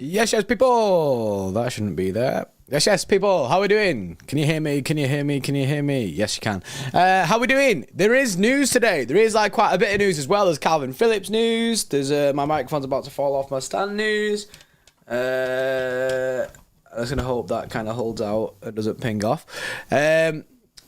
Yes, yes, people. That shouldn't be there. Yes, yes, people. How are we doing? Can you hear me? Can you hear me? Can you hear me? Yes, you can. How are we doing? There is news today. There is like quite a bit of news as well. There's Kalvin Phillips news. There's my microphone's about to fall off my stand news. I'm just going to hope that kind of holds out and doesn't ping off.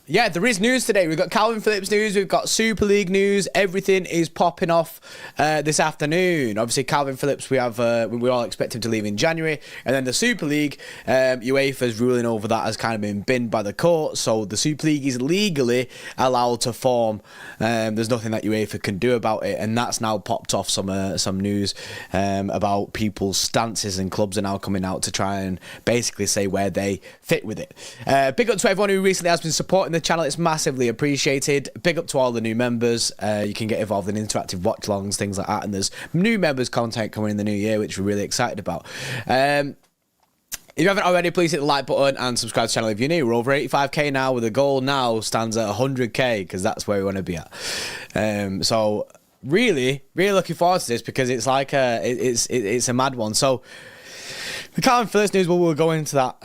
Yeah, there is news today. We've got Kalvin Phillips news. We've got Super League news. Everything is popping off this afternoon. Obviously, Kalvin Phillips, we all expect him to leave in January. And then the Super League, UEFA's ruling over that has kind of been binned by the court. So the Super League is legally allowed to form. There's nothing that UEFA can do about it. And that's now popped off some news about people's stances, and clubs are now coming out to try and basically say where they fit with it. Big up to everyone who recently has been supporting the channel. It's massively appreciated. Big up to all the new members. You can get involved in interactive watch-alongs, things like that, and there's new members content coming in the new year, which we're really excited about. If you haven't already, please hit the like button and subscribe to the channel if you're new. We're over 85k now, with the goal now stands at 100k, because that's where we want to be at. So really looking forward to this, because it's like it's a mad one. So the Kalvin Phillips news, we'll go into that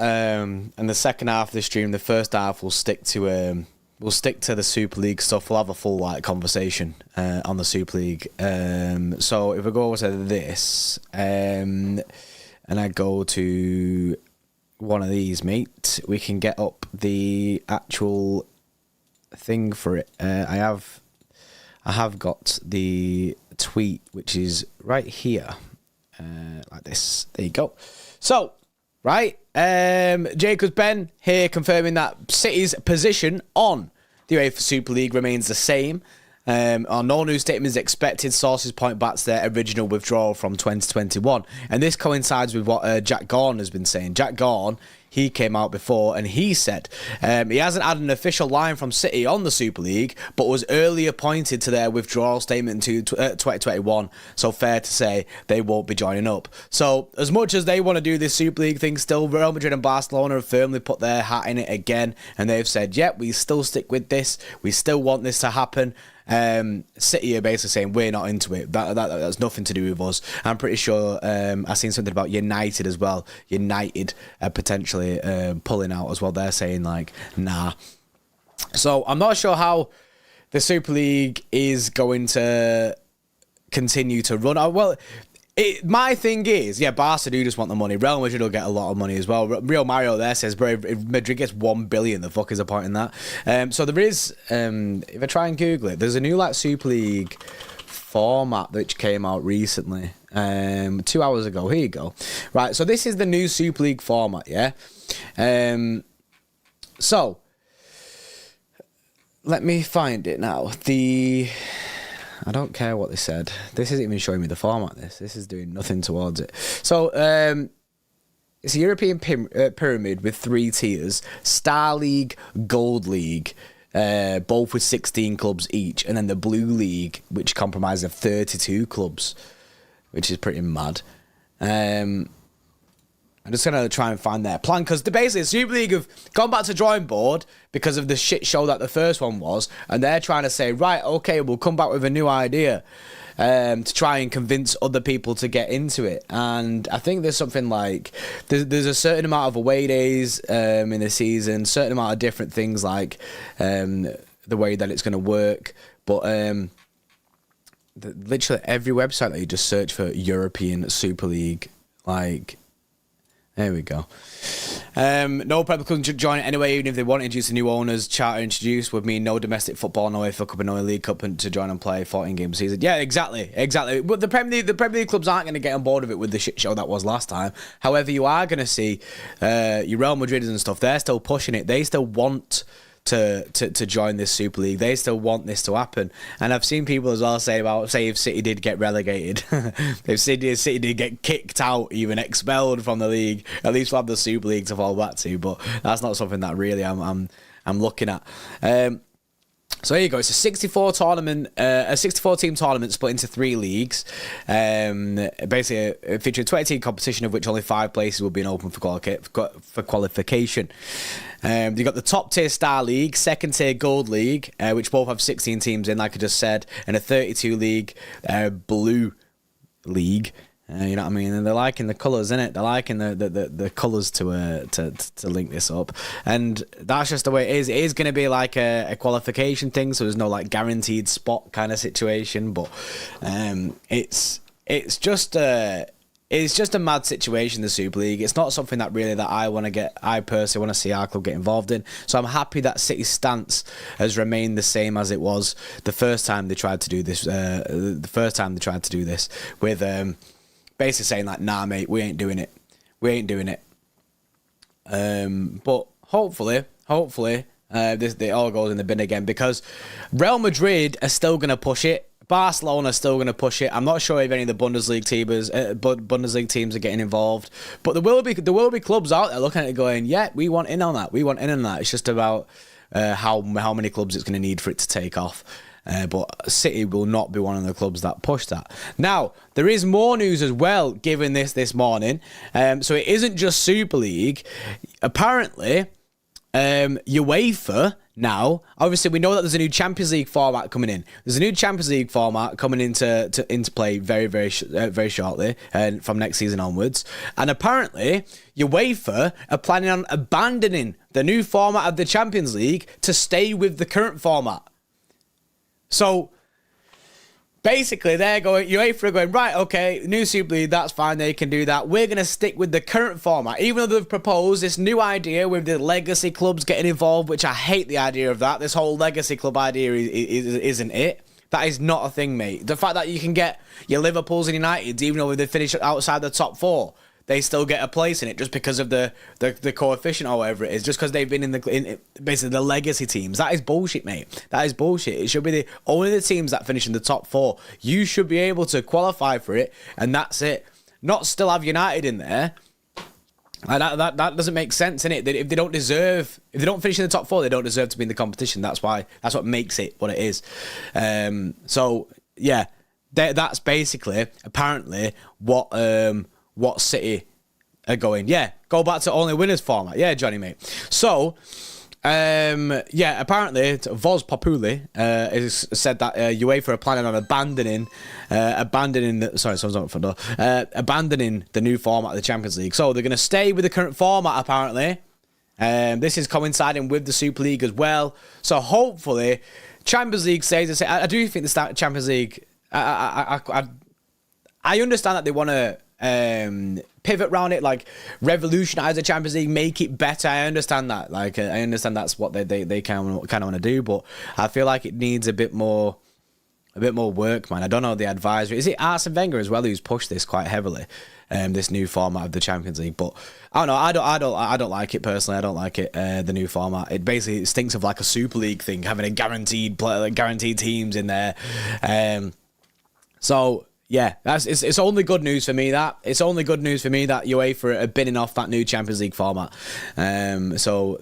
in the second half of the stream. The first half we'll stick to the Super League stuff. We'll have a full conversation on the Super League. So if we go over to this, and I go to one of these, mate, we can get up the actual thing for it. I have got the tweet, which is right here, like this. There you go. So, right, Jacobs Ben here confirming that City's position on the UEFA Super League remains the same. No new statements expected. Sources point back to their original withdrawal from 2021. And this coincides with what Jack Gaughan has been saying. Jack Gaughan, he came out before and he said he hasn't had an official line from City on the Super League, but was early appointed to their withdrawal statement to 2021. So fair to say they won't be joining up. So as much as they want to do this Super League thing still, Real Madrid and Barcelona have firmly put their hat in it again. And they've said, yep, we still stick with this. We still want this to happen. City are basically saying we're not into it. That's nothing to do with us. I'm pretty sure I've seen something about United as well. United potentially pulling out as well. They're saying like nah. So I'm not sure how the Super League is going to continue to run. Well, my thing is, yeah, Barca do just want the money. Real Madrid will get a lot of money as well. Real Mario there says, bro, if Madrid gets 1 billion, the fuck is the point in that? So there is, if I try and Google it, there's a new Super League format which came out recently, 2 hours ago. Here you go. Right, so this is the new Super League format, yeah? So, let me find it now. I don't care what they said. This isn't even showing me the format. This is doing nothing towards it. So, it's a European pyramid with 3 tiers: Star League, Gold League, both with 16 clubs each, and then the Blue League, which comprises of 32 clubs, which is pretty mad. I'm just going to try and find their plan, because basically the Super League have gone back to drawing board because of the shit show that the first one was, and they're trying to say, right, okay, we'll come back with a new idea to try and convince other people to get into it. And I think there's something like, there's a certain amount of away days in the season, certain amount of different things like the way that it's going to work, but literally every website that you just search for European Super League, like... There we go. No problem couldn't join it anyway, even if they wanted to. The new owners charter introduced would mean no domestic football, no FA Cup and no League Cup to join and play 14 game season. Yeah, exactly. But the Premier League clubs aren't going to get on board with it with the shit show that was last time. However, you are going to see your Real Madrid and stuff. They're still pushing it. They still want to join this Super League. They still want this to happen. And I've seen people as well say if City did get relegated, if City did get kicked out, even expelled from the league, at least we'll have the Super League to fall back to. But that's not something that really I'm looking at. So there you go. It's a 64 team tournament split into 3 leagues. Basically, featuring 20 team competition, of which only 5 places will be open for qualification. You've got the top tier Star League, second tier Gold League, which both have 16 teams in, like I just said, and a 32 league Blue League. You know what I mean? And they're liking the colours, innit? They're liking the colours to link this up. And that's just the way it is. It is going to be like a qualification thing, so there's no like guaranteed spot kind of situation. But it's just a mad situation, the Super League. It's not something that really that I personally want to see our club get involved in. So I'm happy that City's stance has remained the same as it was the first time they tried to do this. With basically saying like, nah, mate, we ain't doing it. But hopefully, this it all goes in the bin again, because Real Madrid are still going to push it. Barcelona are still going to push it. I'm not sure if any of the Bundesliga teams are getting involved, but there will be clubs out there looking at it going, yeah, we want in on that. It's just about how many clubs it's going to need for it to take off. But City will not be one of the clubs that push that. Now, there is more news as well, given this morning. So it isn't just Super League. Apparently, UEFA now, obviously we know that there's a new Champions League format coming in. There's a new Champions League format coming into play very shortly, and from next season onwards. And apparently, UEFA are planning on abandoning the new format of the Champions League to stay with the current format. So basically, UEFA are going, right, okay, new Super League, that's fine, they can do that. We're going to stick with the current format, even though they've proposed this new idea with the legacy clubs getting involved, which I hate the idea of that. This whole legacy club idea isn't it. That is not a thing, mate. The fact that you can get your Liverpools and Uniteds, even though they finish outside the top four, they still get a place in it just because of the coefficient or whatever it is, just because they've been in basically the legacy teams. That is bullshit, mate. That is bullshit. It should be only the teams that finish in the top four. You should be able to qualify for it, and that's it. Not still have United in there. Like that doesn't make sense, innit? If they don't finish in the top four, they don't deserve to be in the competition. That's what makes it what it is. So yeah, that's basically apparently what City are going. Yeah, go back to only winners format. Yeah, Johnny, mate. So, apparently, Voz Populi has said that UEFA are planning on abandoning the new format of the Champions League. So they're going to stay with the current format, apparently. This is coinciding with the Super League as well. So hopefully, Champions League stays. I do think the Champions League. I understand that they want to pivot around it, like revolutionize the Champions League, make it better. I understand that. Like I understand that's what they kind of want to do, but I feel like it needs a bit more work, man. I don't know the advisory. Is it Arsene Wenger as well who's pushed this quite heavily? This new format of the Champions League, but I don't know. I don't like it personally. I don't like it. The new format. It basically stinks of like a Super League thing, having a guaranteed teams in there. So. Yeah, it's only good news for me that UEFA are binning off that new Champions League format. So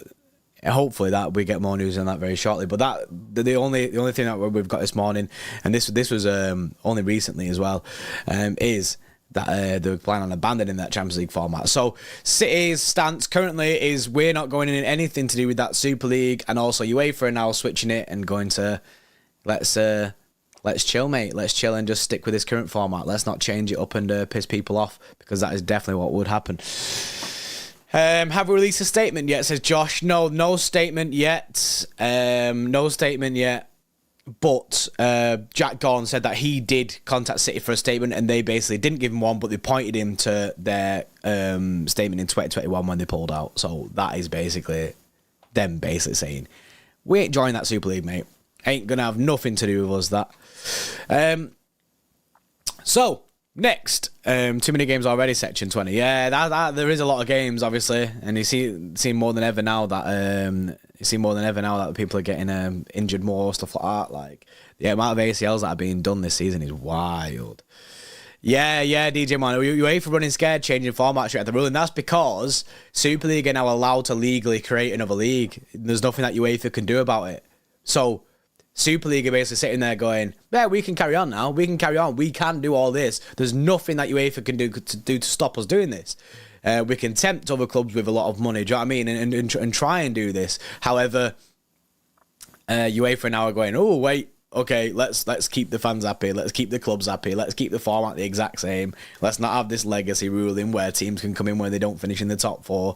hopefully that we get more news on that very shortly. But that the only thing that we've got this morning, and this was only recently as well, is that they're planning on abandoning that Champions League format. So City's stance currently is we're not going in anything to do with that Super League, and also UEFA are now switching it and going to let's chill, mate. Let's chill and just stick with this current format. Let's not change it up and piss people off, because that is definitely what would happen. Have we released a statement yet, says Josh? No statement yet. No statement yet. But Jack Gorn said that he did contact City for a statement, and they basically didn't give him one, but they pointed him to their statement in 2021 when they pulled out. So that is basically them basically saying, we ain't joining that Super League, mate. Ain't going to have nothing to do with us, that. So, next. Too many games already, section 20. Yeah, there is a lot of games, obviously. And you see more than ever now that people are getting injured more, stuff like that. Like, the amount of ACLs that are being done this season is wild. Yeah, DJ Man. UEFA running scared, changing formats straight at the rule, and that's because Super League are now allowed to legally create another league. There's nothing that UEFA can do about it. So, Super League are basically sitting there going, yeah, we can carry on now. We can carry on. We can do all this. There's nothing that UEFA can do to stop us doing this. We can tempt other clubs with a lot of money, do you know what I mean? And try and do this. However, UEFA now are going, oh, wait, okay, let's keep the fans happy, let's keep the clubs happy, let's keep the format the exact same. Let's not have this legacy ruling where teams can come in when they don't finish in the top 4.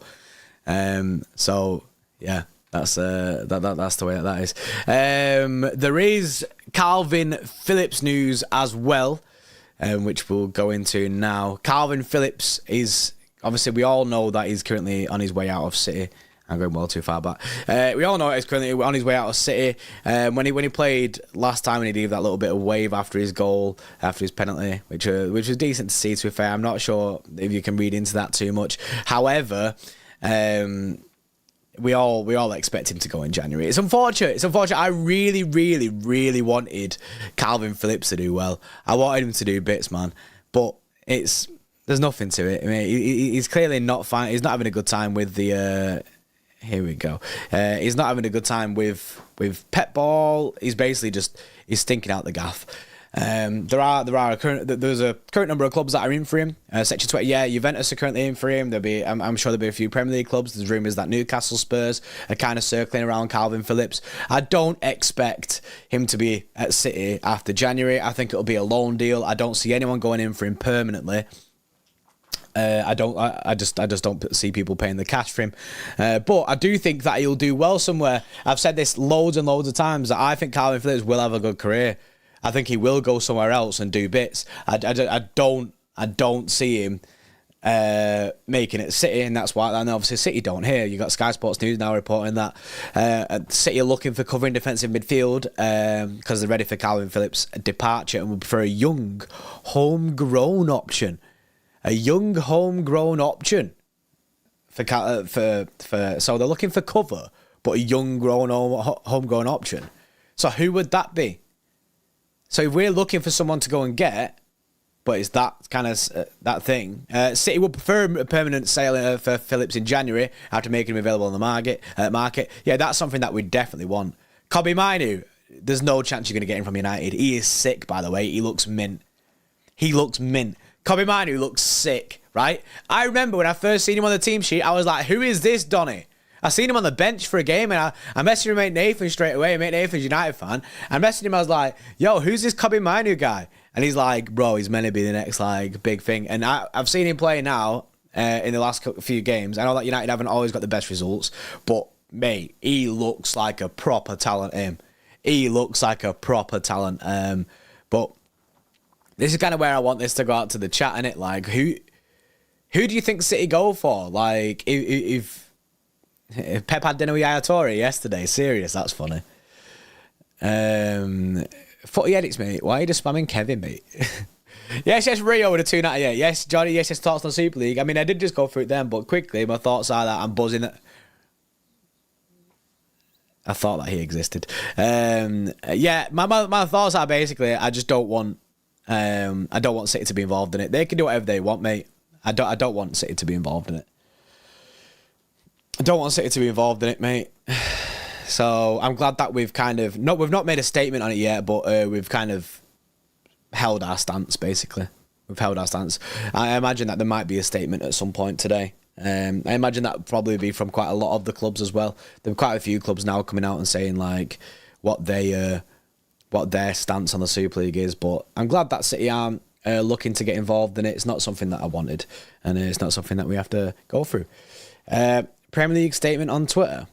So yeah, that's the way that is. There is Kalvin Phillips news as well, which we'll go into now. Kalvin Phillips is, obviously we all know that he's currently on his way out of City. I'm going well too far back. We all know he's currently on his way out of City. When he played last time, and he did that little bit of wave after his goal, after his penalty, which was decent to see. To be fair, I'm not sure if you can read into that too much. However, we all expect him to go in January. It's unfortunate. I really, really, really wanted Kalvin Phillips to do well. I wanted him to do bits, man. But there's nothing to it. I mean, he's clearly not fine. He's not having a good time with the. Here we go. He's not having a good time with Pep Ball. He's basically he's stinking out the gaff. There's a current number of clubs that are in for him. Section 20, yeah, Juventus are currently in for him. I'm sure there'll be a few Premier League clubs. There's rumours that Newcastle, Spurs are kind of circling around Kalvin Phillips. I don't expect him to be at City after January. I think it'll be a loan deal. I don't see anyone going in for him permanently. I just don't see people paying the cash for him. But I do think that he'll do well somewhere. I've said this loads and loads of times that I think Kalvin Phillips will have a good career. I think he will go somewhere else and do bits. I don't see him making it City, and that's why. And obviously City don't here. You got Sky Sports News now reporting that City are looking for covering defensive midfield because they're ready for Kalvin Phillips' departure and would prefer a young, homegrown option. A young homegrown option so they're looking for cover, but a young homegrown option. So who would that be? So if we're looking for someone to go and get, but it's that kind of that thing. City would prefer a permanent sale for Phillips in January after making him available on the market. Yeah, that's something that we definitely want. Kobe Mainu, there's no chance you're going to get him from United. He is sick, by the way. He looks mint. Kobe Mainu looks sick, right? I remember when I first seen him on the team sheet, I was like, who is this Donny? I seen him on the bench for a game, and I messaged mate Nathan straight away. Mate Nathan's a United fan. I messaged him, I was like, yo, who's this Kobe Mainu guy? And he's like, bro, he's meant to be the next like big thing. And I've seen him play now in the last few games. I know that United haven't always got the best results, but mate, he looks like a proper talent. But this is kind of where I want this to go out to the chat, innit? Like, who do you think City go for? Like, if Pep had dinner with Yaya Toure yesterday, serious, that's funny. Footy edits, mate. Why are you just spamming Kevin, mate? yes, Rio with a 298. Yes, Johnny, yes, his thoughts on Super League. I mean, I did just go through it then, but quickly, my thoughts are that I'm buzzing. I thought that he existed. Yeah, my thoughts are basically, I just don't want. I don't want City to be involved in it. They can do whatever they want, mate. I don't want City to be involved in it. Mate. So I'm glad that we've not made a statement on it yet, but we've kind of held our stance, basically. I imagine that there might be a statement at some point today. I imagine that would probably be from quite a lot of the clubs as well. There are quite a few clubs now coming out and saying like what their stance on the Super League is, but I'm glad that City aren't looking to get involved in it. It's not something that I wanted, and it's not something that we have to go through. Premier League statement on Twitter.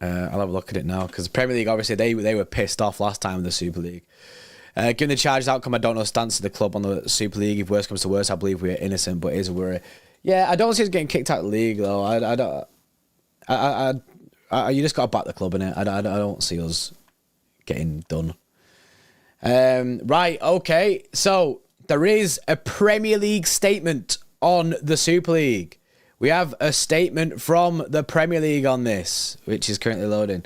I'll have a look at it now, because the Premier League, obviously, they were pissed off last time in the Super League. Given the charges outcome, I don't know stance of the club on the Super League. If worse comes to worse, I believe we're innocent, but it is a worry. Yeah, I don't see us getting kicked out of the league, though. You just got to back the club, innit? I don't see us getting done. Right, okay. So there is a Premier League statement on the Super League. We have a statement from the Premier League on this, which is currently loading.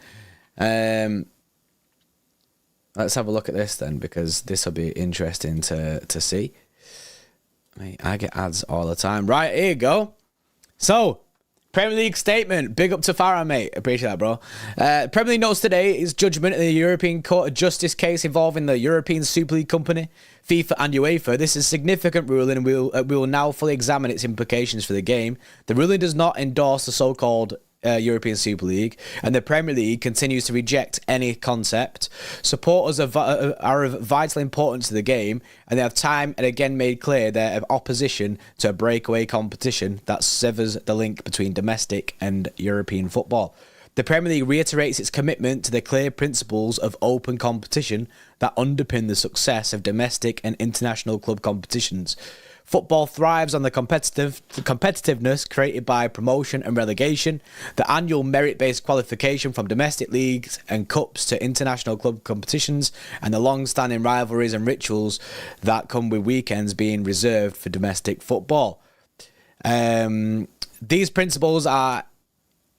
Let's have a look at this then, because this will be interesting to see. Mate, I get ads all the time. Right, here you go. So, Premier League statement. Big up to Farah, mate. Appreciate that, bro. Premier League notes today is judgment in the European Court of Justice case involving the European Super League company, FIFA and UEFA. This is a significant ruling, and we will now fully examine its implications for the game. The ruling does not endorse the so-called European Super League, and the Premier League continues to reject any concept. Supporters are of vital importance to the game, and they have time and again made clear their opposition to a breakaway competition that severs the link between domestic and European football. The Premier League reiterates its commitment to the clear principles of open competition that underpin the success of domestic and international club competitions. Football thrives on the competitiveness created by promotion and relegation, the annual merit-based qualification from domestic leagues and cups to international club competitions, and the long-standing rivalries and rituals that come with weekends being reserved for domestic football. These principles are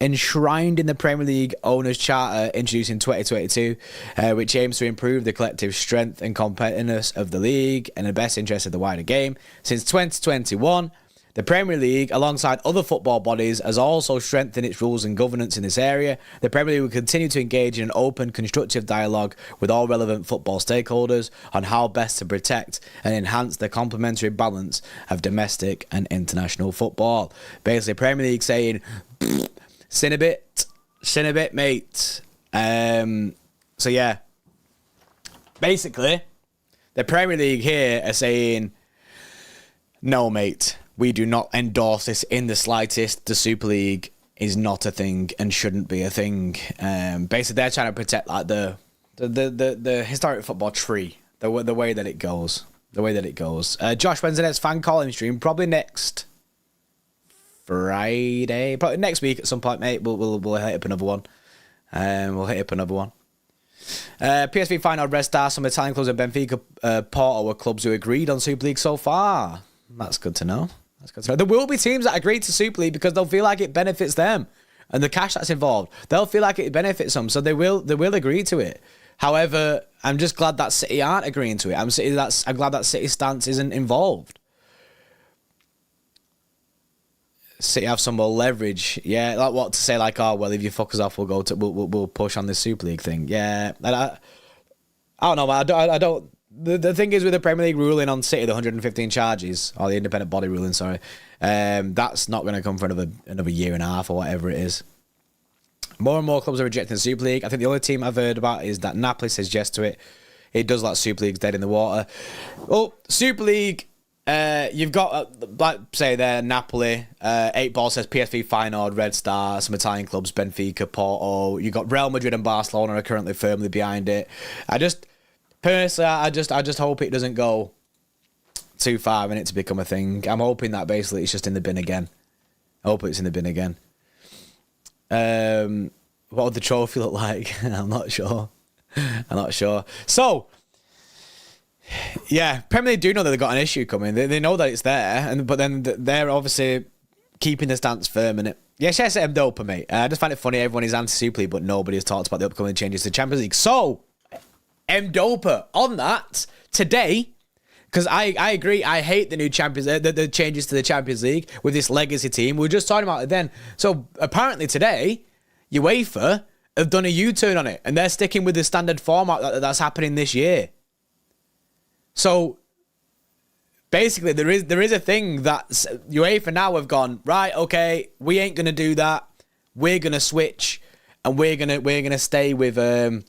enshrined in the Premier League Owners' Charter introduced in 2022, which aims to improve the collective strength and competitiveness of the league and the best interest of the wider game. Since 2021, the Premier League, alongside other football bodies, has also strengthened its rules and governance in this area. The Premier League will continue to engage in an open, constructive dialogue with all relevant football stakeholders on how best to protect and enhance the complementary balance of domestic and international football. Basically, Premier League saying, sin a bit, mate. So yeah, basically, the Premier League here are saying, no, mate, we do not endorse this in the slightest. The Super League is not a thing and shouldn't be a thing. Basically, they're trying to protect like the historic football tree, the way that it goes, Josh, when's the next fan calling stream? Probably next Friday, probably next week at some point, mate. We'll hit up another one. PSV final Red Star, some Italian clubs and Benfica, Porto were clubs who agreed on Super League so far. That's good to know. There will be teams that agree to Super League because they'll feel like it benefits them and the cash that's involved. They'll feel like it benefits them, so they will agree to it. However, I'm just glad that City aren't agreeing to it. I'm glad that City's stance isn't involved. City have some more leverage, yeah. Like what to say, like, oh well, if you fuck us off, we'll push on this Super League thing, yeah. I don't know, but I don't. The thing is with the Premier League ruling on City, the 115 charges, or the independent body ruling, sorry, that's not going to come for another year and a half or whatever it is. More and more clubs are rejecting the Super League. I think the only team I've heard about is that Napoli says yes to it. It does like Super League's dead in the water. Well, Super League. You've got, like, say there, Napoli, 8 Ball says PSV Feyenoord, Red Star, some Italian clubs, Benfica, Porto. You've got Real Madrid and Barcelona are currently firmly behind it. Personally, I just hope it doesn't go too far in it to become a thing. I'm hoping that basically it's just in the bin again. I hope it's in the bin again. What would the trophy look like? I'm not sure. So, yeah, Premier League do know that they've got an issue coming. They know that it's there, but then they're obviously keeping the stance firm in it. Yeah, should I say Dopa, mate? I just find it funny everyone is anti-Super League, but nobody has talked about the upcoming changes to the Champions League. So, Dopa, on that, today, because I agree, I hate the new the changes to the Champions League with this legacy team. We were just talking about it then. So, apparently today, UEFA have done a U-turn on it, and they're sticking with the standard format that's happening this year. So, basically, there is a thing that UEFA now have gone, right, okay, we ain't going to do that. We're going to switch, and we're gonna stay with the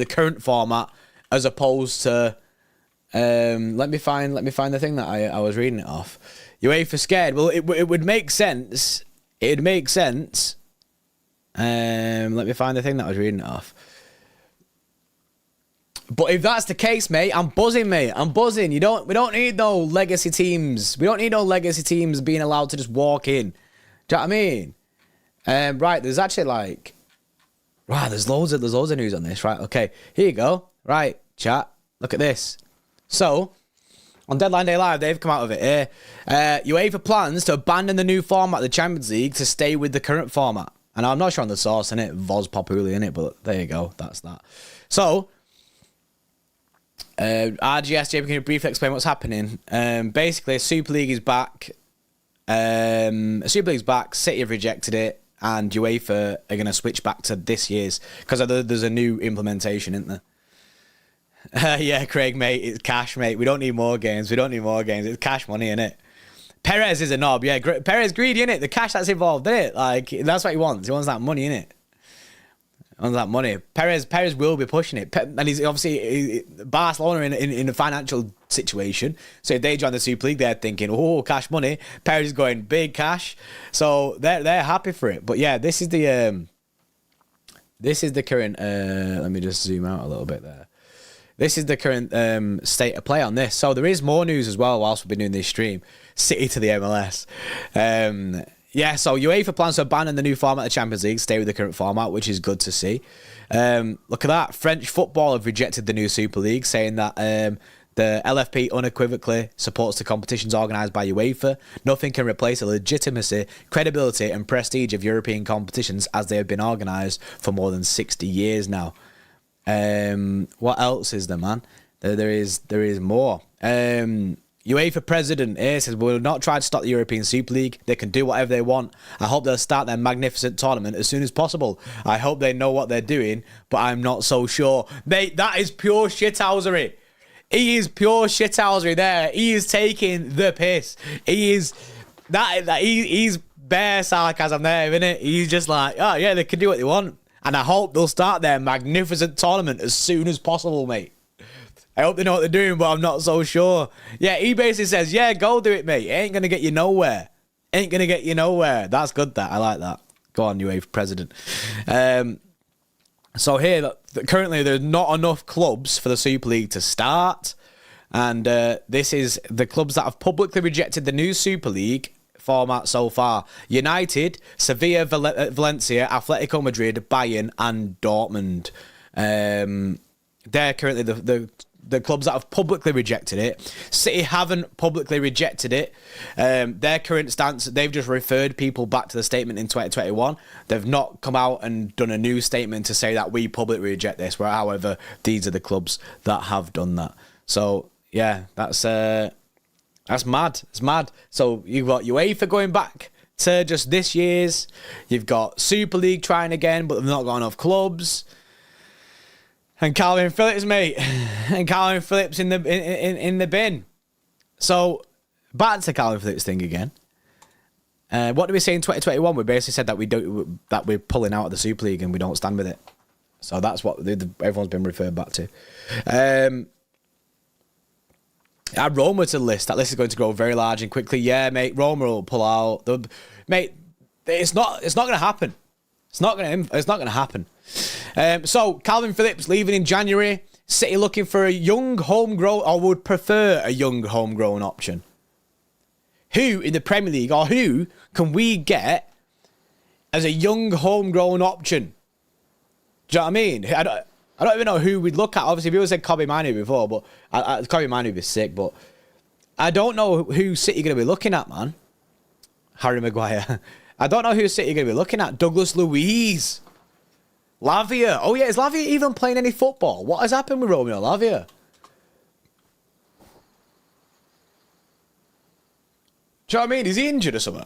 current format as opposed to let me find the thing that I was reading it off. UEFA scared. Well, it would make sense. It'd make sense. Let me find the thing that I was reading it off. But if that's the case, mate, I'm buzzing, We don't need no legacy teams. We don't need no legacy teams being allowed to just walk in. Do you know what I mean? Right, there's actually there's loads of news on this. Right, okay, here you go. Right, chat, look at this. So, on Deadline Day Live, they've come out of it here. UEFA plans to abandon the new format of the Champions League to stay with the current format. And I'm not sure on the source in it, Voz Populi in it, but there you go, that's that. So, RGS, Jamie, can you briefly explain what's happening? Basically, Super League is back. Super League's back. City have rejected it, and UEFA are going to switch back to this year's because there's a new implementation, isn't there? Yeah, Craig, mate, it's cash, mate. We don't need more games. It's cash money, innit? Perez is a knob, yeah. Perez greedy, innit? The cash that's involved, innit? Like, that's what he wants. He wants that money, innit? On that money, Perez will be pushing it, and he's obviously Barcelona in a financial situation. So if they join the Super League, they're thinking, oh, cash money. Perez is going big cash, so they're happy for it. But yeah, this is the current. Let me just zoom out a little bit there. This is the current state of play on this. So there is more news as well whilst we've been doing this stream. City to the MLS. Yeah, so UEFA plans to abandon the new format of the Champions League, stay with the current format, which is good to see. Look at that. French football have rejected the new Super League, saying that the LFP unequivocally supports the competitions organised by UEFA. Nothing can replace the legitimacy, credibility and prestige of European competitions as they have been organised for more than 60 years now. What else is there, man? There is more. UEFA president here says, we will not try to stop the European Super League. They can do whatever they want. I hope they'll start their magnificent tournament as soon as possible. I hope they know what they're doing, but I'm not so sure. Mate, that is pure shithousery. He is pure shithousery there. He is taking the piss. He is... he's bare sarcasm there, isn't it? He's just like, oh, yeah, they can do what they want. And I hope they'll start their magnificent tournament as soon as possible, mate. I hope they know what they're doing, but I'm not so sure. Yeah, he basically says, yeah, go do it, mate. It ain't going to get you nowhere. Ain't going to get you nowhere. That's good, that. I like that. Go on, UEFA president. So here, currently, there's not enough clubs for the Super League to start. And this is the clubs that have publicly rejected the new Super League format so far. United, Sevilla, Valencia, Atletico Madrid, Bayern, and Dortmund. They're currently the clubs that have publicly rejected it. City haven't publicly rejected it. Their current stance, they've just referred people back to the statement in 2021. They've not come out and done a new statement to say that we publicly reject this. Where, however, these are the clubs that have done that. So yeah, that's mad. It's mad. So you've got UEFA going back to just this year's. You've got Super League trying again, but they've not got enough clubs. And Kalvin Phillips, mate. And Kalvin Phillips in the bin. So, back to Kalvin Phillips thing again. What did we say in 2021? We basically said that we're pulling out of the Super League and we don't stand with it. So that's what everyone's been referred back to. Add Roma to the list. That list is going to grow very large and quickly. Yeah, mate. Roma will pull out. Mate, it's not going to happen. It's not going to happen. So, Kalvin Phillips leaving in January. City looking for a young homegrown, or would prefer a young homegrown option. Who in the Premier League, or who can we get as a young homegrown option? Do you know what I mean? I don't even know who we'd look at. Obviously, people said Kobe Manu before, but Kobe Manu would be sick. But I don't know who City are going to be looking at, man. Harry Maguire. I don't know who City are going to be looking at. Douglas Luiz. Lavia. Oh, yeah. Is Lavia even playing any football? What has happened with Romeo Lavia? Do you know what I mean? Is he injured or something?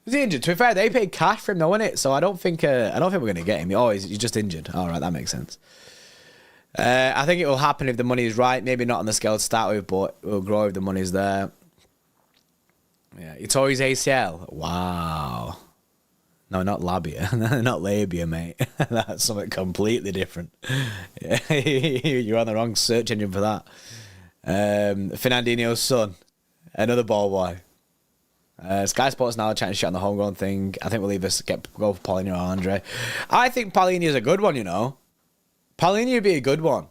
Is he injured? To be fair, they paid cash for him though, innit? So I don't think we're going to get him. Oh, he's just injured. All right, that makes sense. I think it will happen if the money is right. Maybe not on the scale to start with, but it will grow if the money's there. Yeah, he tore his ACL. Wow. No, not labia. Not labia, mate. That's something completely different. You're on the wrong search engine for that. Fernandinho's son. Another ball boy. Sky Sports now chatting shit on the homegrown thing. I think we'll either go for Paulinho or Andre. I think Paulinho's a good one, you know. Paulinho would be a good one.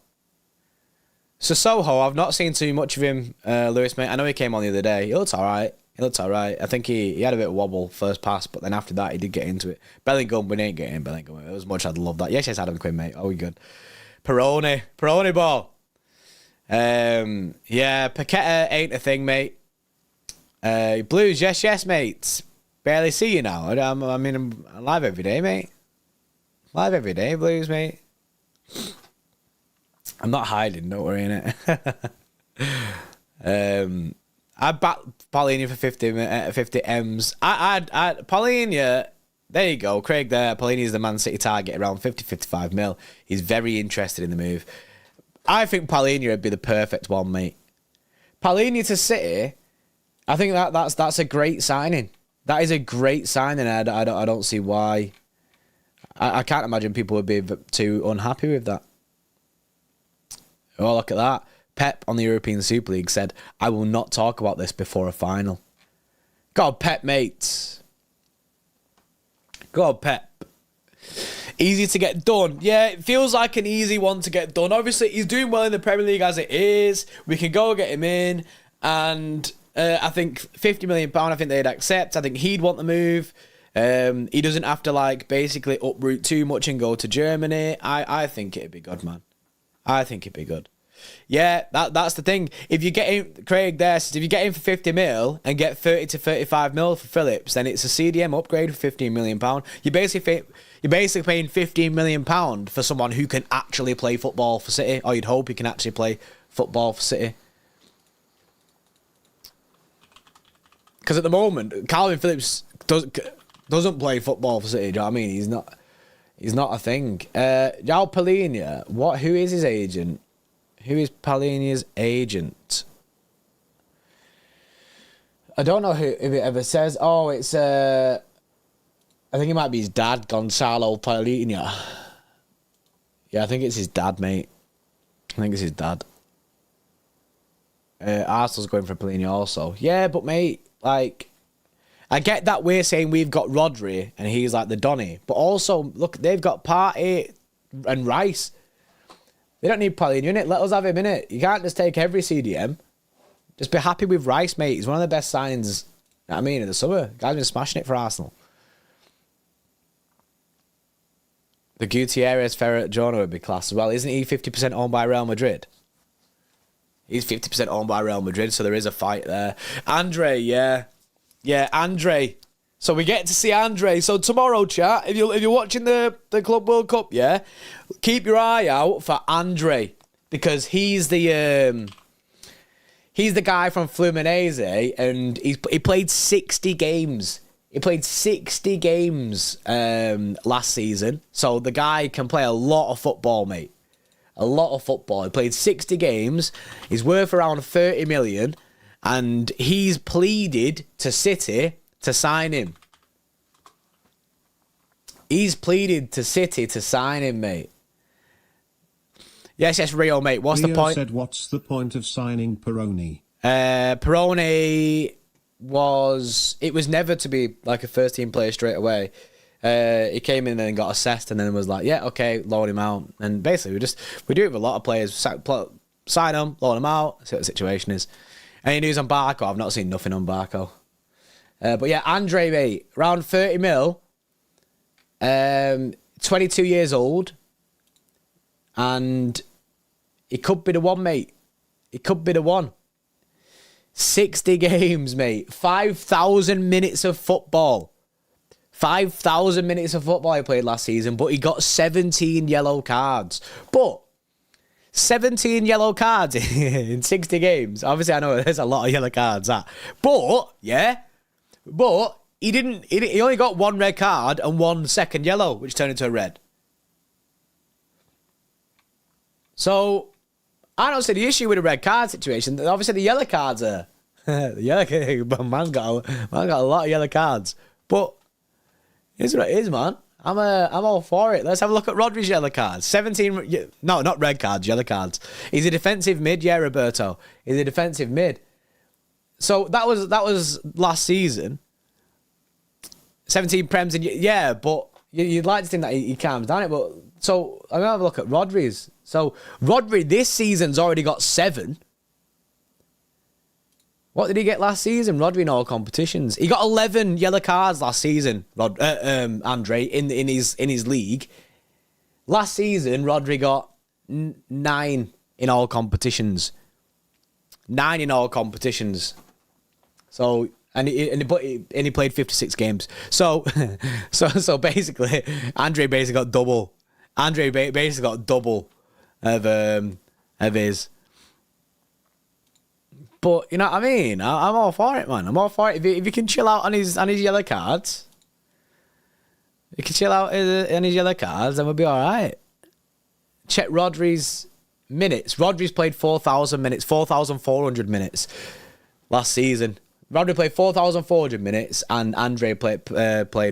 Sissoko, I've not seen too much of him, Lewis, mate. I know he came on the other day. He looked alright. I think he had a bit of wobble first pass, but then after that he did get into it. Bellingham, we ain't getting Bellingham. As much I'd love that. Yes, Adam Quinn, mate. Oh, we good. Peroni ball. Yeah, Paqueta ain't a thing, mate. Blues, yes, mate. Barely see you now. I'm live every day, mate. Live every day, Blues, mate. I'm not hiding, don't worry, innit? I'd back Paulinho for 50 M's. Paulinho, there you go. Craig there. Paulinho's the Man City target around 50-55 mil. He's very interested in the move. I think Paulinho would be the perfect one, mate. Paulinho to City, I think that's a great signing. That is a great signing. I don't see why. I can't imagine people would be too unhappy with that. Oh, look at that. Pep on the European Super League said, "I will not talk about this before a final." God, Pep, mate. God, Pep. Easy to get done. Yeah, it feels like an easy one to get done. Obviously, he's doing well in the Premier League as it is. We can go get him in. And I think £50 million, I think they'd accept. I think he'd want the move. He doesn't have to, like, basically uproot too much and go to Germany. I think it'd be good, man. I think it'd be good. Yeah, that's the thing. If you get him, Craig there says, if you get him for 50 mil and get 30 to 35 mil for Phillips, then it's a CDM upgrade for £15 million. You're basically paying £15 million for someone who can actually play football for City, or you'd hope he can actually play football for City. Because at the moment, Kalvin Phillips doesn't play football for City. Do you know what I mean? He's not a thing. João Palhinha, who is his agent? Who is Palhinha's agent? I don't know if it ever says. Oh, it's I think it might be his dad, Gonzalo Palhinha. Yeah, I think it's his dad, mate. I think it's his dad. Arsenal's going for Palhinha also. Yeah, but mate, like, I get that we're saying we've got Rodri and he's like the Donny, but also look, they've got Partey and Rice. They don't need Palhinha in it. Let us have him in it. You can't just take every CDM. Just be happy with Rice, mate. He's one of the best signings, you know what I mean, in the summer. Guy's been smashing it for Arsenal. The Gutierrez Ferret Jonah would be class as well. Isn't he 50% owned by Real Madrid? He's 50% owned by Real Madrid, so there is a fight there. Andre, yeah. Yeah, Andre. So we get to see Andre. So tomorrow, chat, if you're watching the Club World Cup, yeah, keep your eye out for Andre, because he's the guy from Fluminense, and he played 60 games. He played 60 games last season. So the guy can play a lot of football, mate. A lot of football. He played 60 games. He's worth around 30 million, and he's pleaded to City to sign him. He's pleaded to City to sign him, mate. Yes, Rio, mate. What's the point? Said, what's the point of signing Peroni? Peroni was never to be like a first team player straight away. He came in and got assessed and then was like, yeah, okay, loan him out. And basically we do it with a lot of players. Sign them, loan them out, see what the situation is. Any news on Barco? I've not seen nothing on Barco. But yeah, Andre, mate, around 30 mil, 22 years old, and he could be the one, mate. He could be the one. 60 games, mate. 5,000 minutes of football. 5,000 minutes of football he played last season, but he got 17 yellow cards. But 17 yellow cards in 60 games. Obviously, I know there's a lot of yellow cards, that. But, yeah. But he only got one red card and one second yellow, which turned into a red. So, I don't see the issue with the red card situation. Obviously, the yellow cards are... the yellow man's got a lot of yellow cards. But, here's what it is, man. I'm all for it. Let's have a look at Rodri's yellow cards. 17... No, not red cards, yellow cards. He's a defensive mid, yeah, Roberto. He's a defensive mid. So, that was last season. 17 Prems, and yeah, but you'd like to think that he calms down it. But so I'm gonna have a look at Rodri's. So Rodri this season's already got 7. What did he get last season? Rodri in all competitions. He got 11 yellow cards last season. Andre in his league. Last season, Rodri got 9 in all competitions. 9 in all competitions. So. And he played 56 games. So basically, Andre basically got double. Andre basically got double of his. But you know what I mean? I'm all for it, man. I'm all for it. If you can chill out on his yellow cards, you can chill out on his yellow cards, then we'll be all right. Check Rodri's minutes. Rodri's played 4,000 minutes, 4,400 minutes last season. Rodri played 4,400 minutes, and Andre played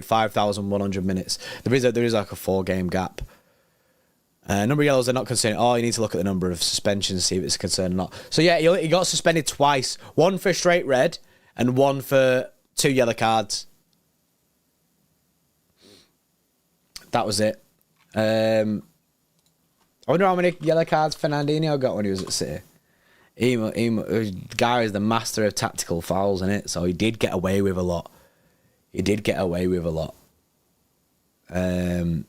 5,100 minutes. There is like a 4-game gap. Number of yellows are not concerning. Oh, you need to look at the number of suspensions, see if it's a concern or not. So yeah, he got suspended twice. One for straight red, and one for 2 yellow cards. That was it. I wonder how many yellow cards Fernandinho got when he was at City. The guy is the master of tactical fouls, in it, so he did get away with a lot. I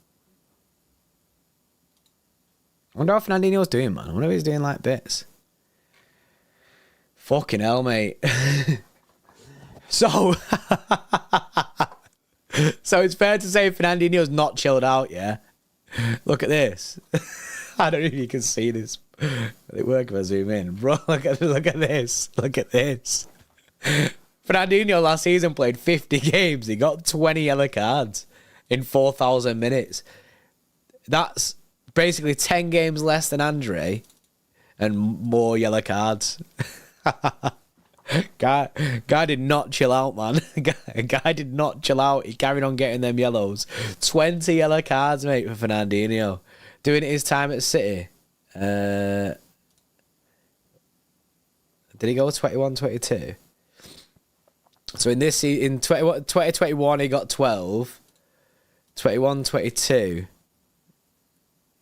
wonder how Fernandinho's doing, man. I wonder if he's doing like bits. Fucking hell, mate. So it's fair to say Fernandinho's not chilled out, yeah? Look at this. I don't know if you can see this. It work if I zoom in. Bro, look at this. Look at this. Fernandinho last season played 50 games. He got 20 yellow cards in 4,000 minutes. That's basically 10 games less than Andre and more yellow cards. Guy did not chill out, man. Guy did not chill out. He carried on getting them yellows. 20 yellow cards, mate, for Fernandinho. Doing his time at City. Did he go 21-22? So in 2021 he got 12. 21-22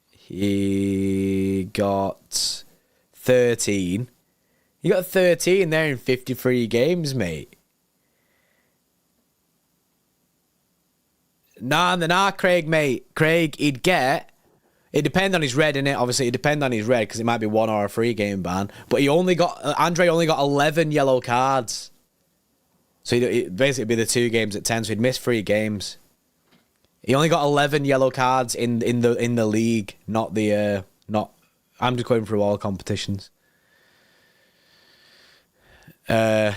he got 13. He got 13 there in 53 games, mate. Nah, Craig, mate. Craig, he'd get... It depends on his red, innit? Obviously, it depends on his red, because it might be 1 or a 3-game ban. But Andre only got 11 yellow cards. So he'd basically be the 2 games at 10, so he'd miss 3 games. He only got 11 yellow cards in the league, not the... I'm just going through all competitions. Yeah,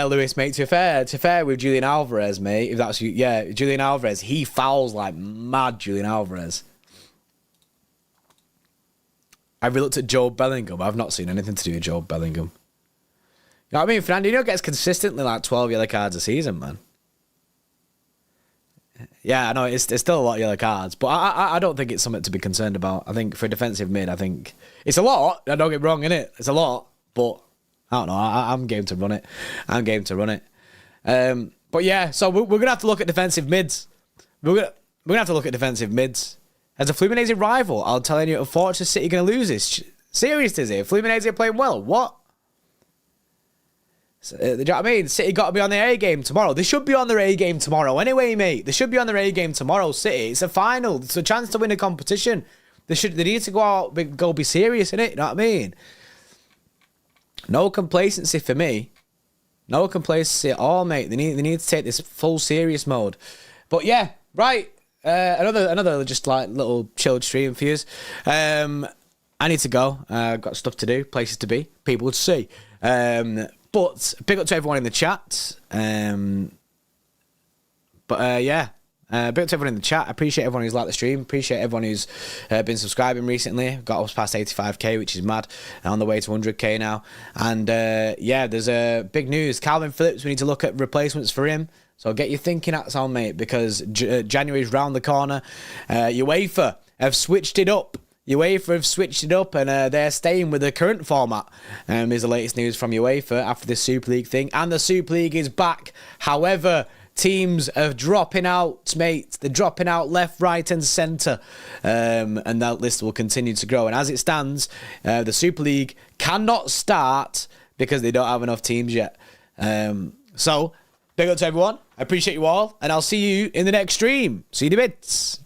Lewis, mate. To be fair with Julian Alvarez, mate. If that's you, yeah, Julian Alvarez, he fouls like mad. Julian Alvarez. I've looked at Joe Bellingham. I've not seen anything to do with Joe Bellingham. You know what I mean? Fernandinho gets consistently like 12 yellow cards a season, man. Yeah, I know it's still a lot of yellow cards, but I don't think it's something to be concerned about. I think for defensive mid, I think it's a lot. I don't get me wrong, innit? It's a lot, but I don't know. I'm game to run it. But yeah, so we're gonna have to look at defensive mids. We're gonna have to look at defensive mids. As a Fluminense rival, I'm telling you, unfortunately, City gonna lose this. Serious, is it? Fluminense are playing well. What? So, do you know what I mean? City got to be on their A game tomorrow. They should be on their A game tomorrow anyway, mate. They should be on their A game tomorrow, City. It's a final. It's a chance to win a competition. They need to go out, go be serious, innit? You know what I mean? No complacency for me. No complacency at all, mate. They need to take this full serious mode. But yeah, right. Another just like little chilled stream for you. I need to go. I've got stuff to do, places to be, people to see. But big up to everyone in the chat. Yeah. Big up to everyone in the chat. I appreciate everyone who's liked the stream. Appreciate everyone who's been subscribing recently. Got us past 85k, which is mad. On the way to 100k now. And yeah, there's big news. Kalvin Phillips, we need to look at replacements for him. So get your thinking hats on, mate, because January's round the corner. UEFA have switched it up. And they're staying with the current format. Is the latest news from UEFA after this Super League thing. And the Super League is back. However, teams are dropping out, mate. They're dropping out left, right and centre. And that list will continue to grow. And as it stands, the Super League cannot start because they don't have enough teams yet. So, big up to everyone. I appreciate you all. And I'll see you in the next stream. See you in a bit.